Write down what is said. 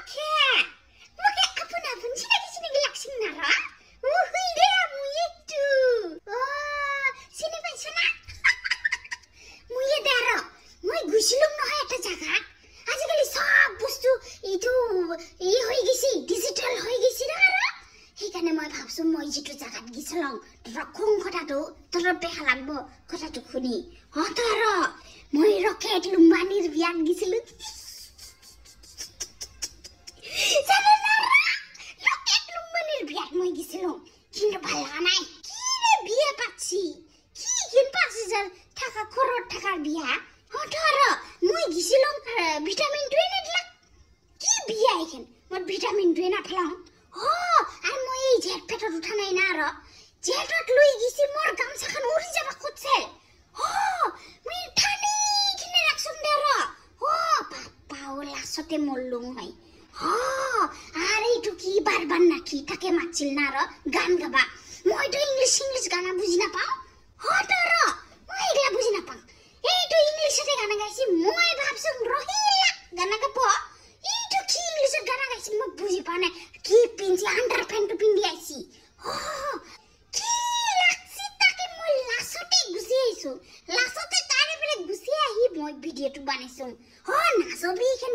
ৰখে মোক আপোন চিনাকি লাগছিল না ৰা উহুই ৰে মুইটো চিনি পাইছ না মুইয়ে দেৰ মই গুছিলুম নহয় এটা জায়গা আজিকালি সব বস্তু ইটো হৈ গিছি ডিজিটাল হৈ গিছি না ৰা সেইকাৰণে মই ভাবছো মই যেটো জায়গাত গিছলং ৰখং কথাটো তোৰ বেয়া লাগব কথাটো শুনি হতৰ মই ৰকেট লুম্বানিৰ বিয়াত গিছিলু জানা না ৰকেট লুম্বানিৰ বিয়াত মই গিছলং কিন্তু ভাল লাগা নাই কি ৰে বিয়া পাচ্ছি কি কিন 5000 টাকা খৰচ টাকাৰ বিয়া হতৰ মই গিছলং ভিটামিন 2 নেটলা কি বিয়া এখন মই ভিটামিন 2 না ফলাম আর মই এই জেট পেটত উঠা নাই না র জেটত লই গিছি মোর গামছাখান উড়ি যাবা খুঁজছে মই ঠানি কিনে রাখছুন দে র বাপ্পা ও লাসতে মরলুম হয় আর এইটু কি বারবার নাকি তাকে মাছিল না র গান গাবা মই তো ইংলিশ গানা বুঝি না পাও র মই এগুলা বুঝি না পাও এইটু ইংলিশতে গানা গাইছি মই ভাবছুম রহিলা গানা গাব এইটু কি ইংলিশত গানা গাইছি মই বুঝি পা না কি পিনছি আন্ডার প্যান্ট পিন্দি আইছি কি লাগছি তাকে মই লাসতে গুছি আইছো লাসতে তারে পরে গুছি আহি মই ভিডিওটো বানাইছো নাচবি এখন